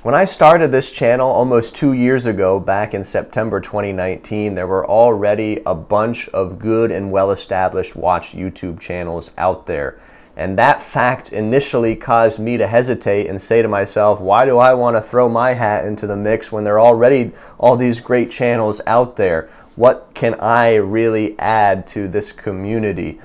When I started this channel almost 2 years ago, back in September 2019, there were already a bunch of good and well-established watch YouTube channels out there. And that fact initially caused me to hesitate and say to myself, why do I want to throw my hat into the mix when there are already all these great channels out there? What can I really add to this community?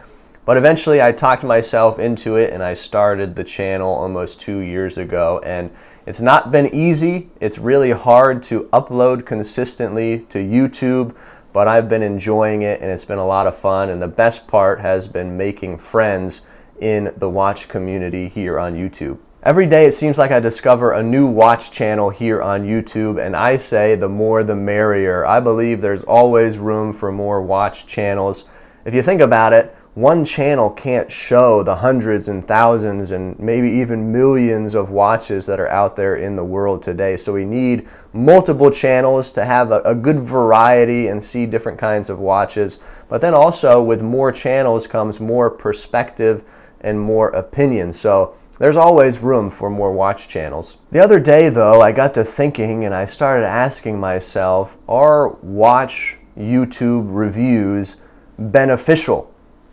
But eventually I talked myself into it and I started the channel almost 2 years ago. And it's not been easy. It's really hard to upload consistently to YouTube, but I've been enjoying it and it's been a lot of fun. And the best part has been making friends in the watch community here on YouTube. Every day it seems like I discover a new watch channel here on YouTube, and I say the more the merrier. I believe there's always room for more watch channels. If you think about it, one channel can't show the hundreds and thousands and maybe even millions of watches that are out there in the world today. So we need multiple channels to have a good variety and see different kinds of watches. But then also with more channels comes more perspective and more opinion. So there's always room for more watch channels. The other day though, I got to thinking and I started asking myself, are watch YouTube reviews beneficial?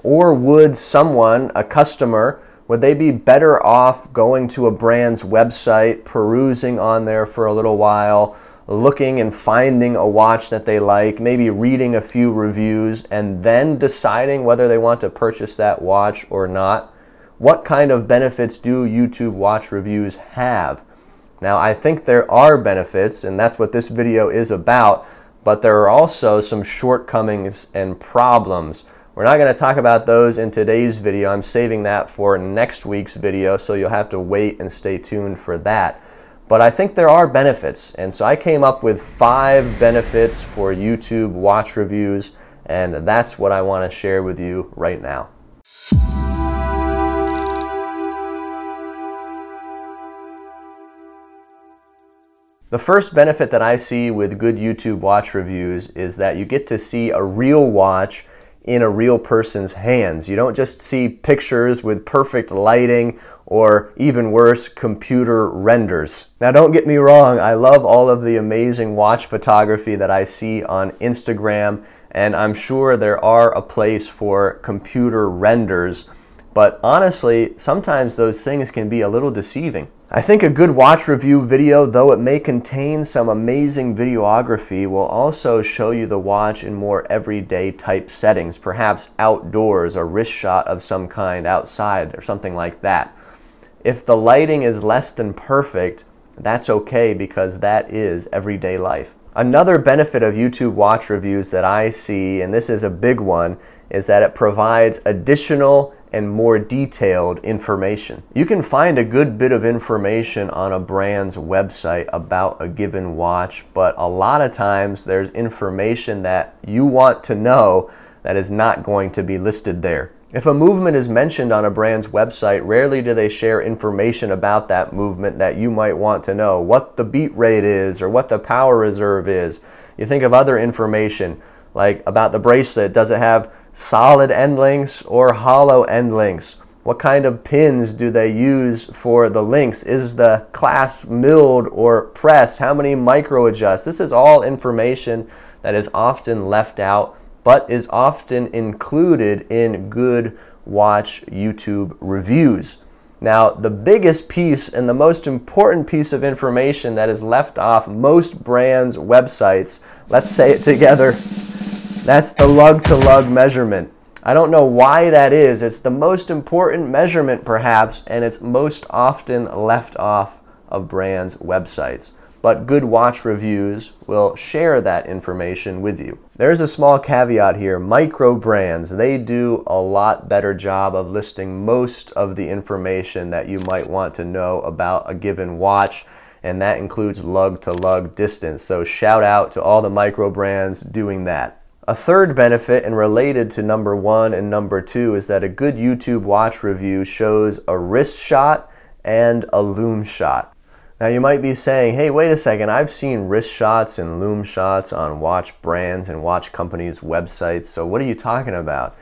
Or would someone, a customer, would they be better off going to a brand's website, perusing on there for a little while, looking and finding a watch that they like, maybe reading a few reviews, and then deciding whether they want to purchase that watch or not? What kind of benefits do YouTube watch reviews have? Now, I think there are benefits, and that's what this video is about, but there are also some shortcomings and problems. We're not going to talk about those in today's video. I'm saving that for next week's video, so you'll have to wait and stay tuned for that. But I think there are benefits, and so I came up with 5 benefits for YouTube watch reviews, and that's what I want to share with you right now. The first benefit that I see with good YouTube watch reviews is that you get to see a real watch in a real person's hands. You don't just see pictures with perfect lighting or even worse, computer renders. Now don't get me wrong, I love all of the amazing watch photography that I see on Instagram, and I'm sure there are a place for computer renders, but honestly, sometimes those things can be a little deceiving. I think a good watch review video, though it may contain some amazing videography, will also show you the watch in more everyday type settings, perhaps outdoors, a wrist shot of some kind outside or something like that. If the lighting is less than perfect, that's okay because that is everyday life. Another benefit of YouTube watch reviews that I see, and this is a big one, is that it provides additional and more detailed information. You can find a good bit of information on a brand's website about a given watch, but a lot of times there's information that you want to know that is not going to be listed there. If a movement is mentioned on a brand's website, rarely do they share information about that movement that you might want to know, what the beat rate is or what the power reserve is. You think of other information like about the bracelet. Does it have solid end links or hollow end links? What kind of pins do they use for the links? Is the clasp milled or pressed? How many micro adjusts? This is all information that is often left out, but is often included in good watch YouTube reviews. Now, the biggest piece and the most important piece of information that is left off most brands' websites, let's say it together, that's the lug-to-lug measurement. I don't know why that is. It's the most important measurement perhaps, and it's most often left off of brands' websites. But good watch reviews will share that information with you. There's a small caveat here. Micro brands, they do a lot better job of listing most of the information that you might want to know about a given watch, and that includes lug-to-lug distance. So shout out to all the micro brands doing that. A third benefit, and related to number 1 and number 2, is that a good YouTube watch review shows a wrist shot and a loom shot. Now you might be saying, hey, wait a second, I've seen wrist shots and loom shots on watch brands and watch companies' websites, so what are you talking about?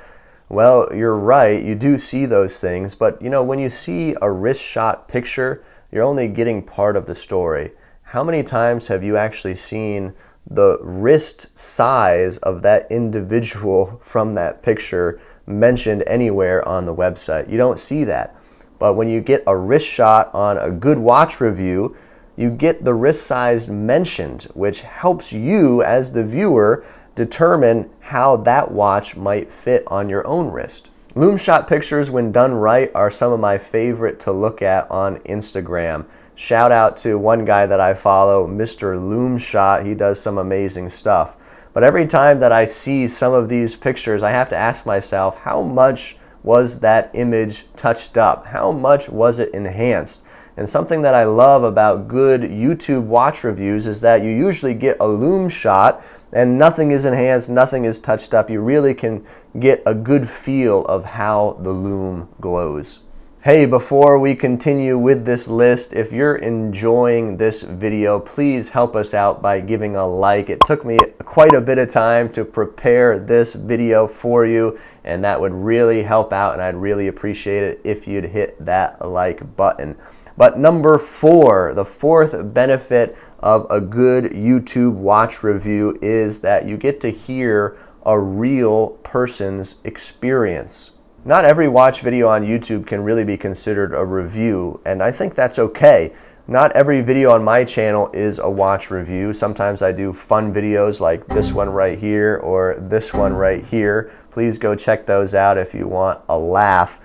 Well, you're right, you do see those things, but you know, when you see a wrist shot picture, you're only getting part of the story. how many times have you actually seen the wrist size of that individual from that picture mentioned anywhere on the website? You don't see that. But when you get a wrist shot on a good watch review, you get the wrist size mentioned, which helps you as the viewer determine how that watch might fit on your own wrist. Loom shot pictures, when done right, are some of my favorite to look at on Instagram. Shout out to one guy that I follow, Mr. Loom Shot. He does some amazing stuff. But every time that I see some of these pictures, I have to ask myself, how much was that image touched up? How much was it enhanced? And something that I love about good YouTube watch reviews is that you usually get a loom shot and nothing is enhanced, nothing is touched up. You really can get a good feel of how the loom glows. Hey, before we continue with this list, if you're enjoying this video, please help us out by giving a like. It took me quite a bit of time to prepare this video for you, and that would really help out, and I'd really appreciate it if you'd hit that like button. But number 4, the fourth benefit of a good YouTube watch review is that you get to hear a real person's experience. Not every watch video on YouTube can really be considered a review, and I think that's okay. Not every video on my channel is a watch review. Sometimes I do fun videos like this one right here or this one right here. Please go check those out if you want a laugh.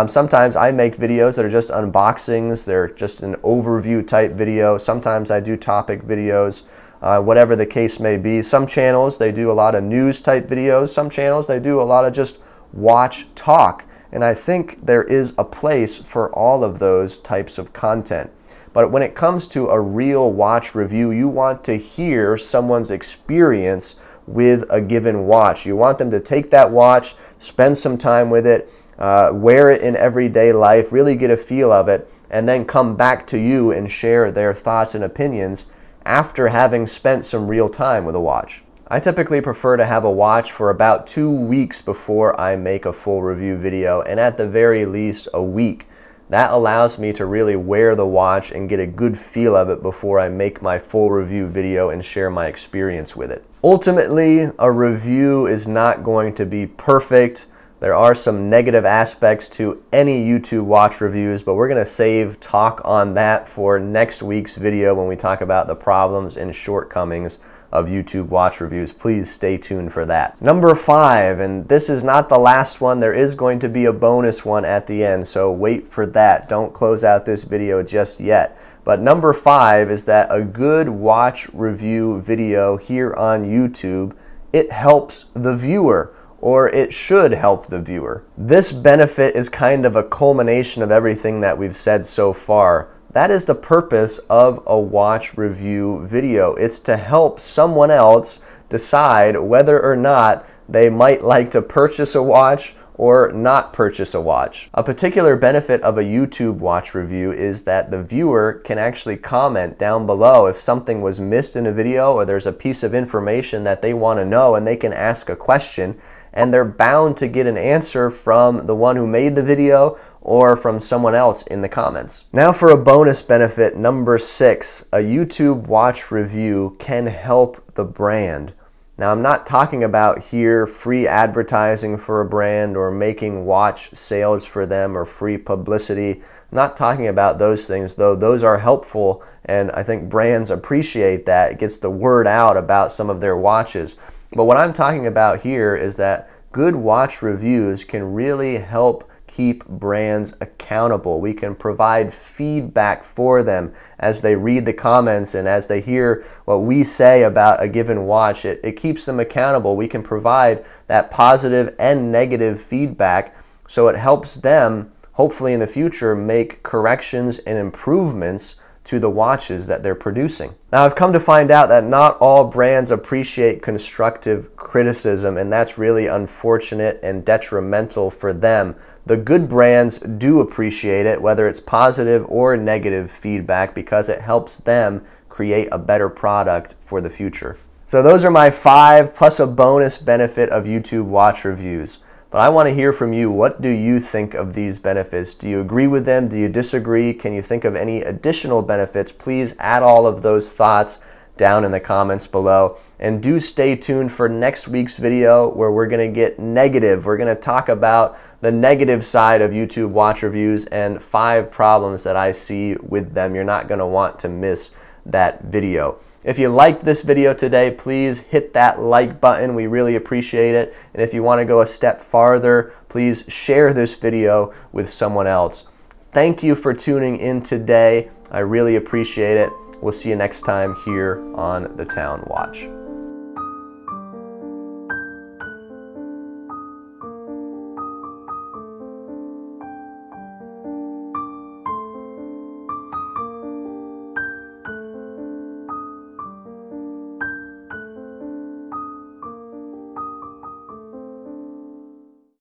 Sometimes I make videos that are just unboxings. They're just an overview type video. Sometimes I do topic videos, whatever the case may be. Some channels, they do a lot of news type videos. Some channels, they do a lot of just watch talk. And I think there is a place for all of those types of content. But when it comes to a real watch review, you want to hear someone's experience with a given watch. You want them to take that watch, spend some time with it, wear it in everyday life, really get a feel of it, and then come back to you and share their thoughts and opinions after having spent some real time with a watch. I typically prefer to have a watch for about 2 weeks before I make a full review video, and at the very least a week. That allows me to really wear the watch and get a good feel of it before I make my full review video and share my experience with it. Ultimately, a review is not going to be perfect. There are some negative aspects to any YouTube watch reviews, but we're going to save talk on that for next week's video when we talk about the problems and shortcomings of YouTube watch reviews. Please stay tuned for that. Number 5, and this is not the last one. There is going to be a bonus one at the end, so wait for that. Don't close out this video just yet. But number 5 is that a good watch review video here on YouTube, it helps the viewer, or it should help the viewer. This benefit is kind of a culmination of everything that we've said so far. That is the purpose of a watch review video. It's to help someone else decide whether or not they might like to purchase a watch or not purchase a watch. A particular benefit of a YouTube watch review is that the viewer can actually comment down below if something was missed in a video or there's a piece of information that they want to know, and they can ask a question, and they're bound to get an answer from the one who made the video or from someone else in the comments. Now for a bonus benefit, number 6, a YouTube watch review can help the brand. Now I'm not talking about here free advertising for a brand or making watch sales for them or free publicity. I'm not talking about those things, though those are helpful, and I think brands appreciate that. It gets the word out about some of their watches. But what I'm talking about here is that good watch reviews can really help keep brands accountable. We can provide feedback for them as they read the comments and as they hear what we say about a given watch. It keeps them accountable. We can provide that positive and negative feedback, so it helps them, hopefully in the future, make corrections and improvements to the watches that they're producing. Now I've come to find out that not all brands appreciate constructive criticism, and that's really unfortunate and detrimental for them. The good brands do appreciate it, whether it's positive or negative feedback, because it helps them create a better product for the future. So those are my 5 plus a bonus benefit of YouTube watch reviews. But I want to hear from you. What do you think of these benefits? Do you agree with them? Do you disagree? Can you think of any additional benefits? Please add all of those thoughts down in the comments below. And do stay tuned for next week's video where we're going to get negative. We're going to talk about the negative side of YouTube watch reviews and 5 problems that I see with them. You're not going to want to miss that video. If you liked this video today, please hit that like button. We really appreciate it. And if you want to go a step farther, please share this video with someone else. Thank you for tuning in today. I really appreciate it. We'll see you next time here on The Town Watch.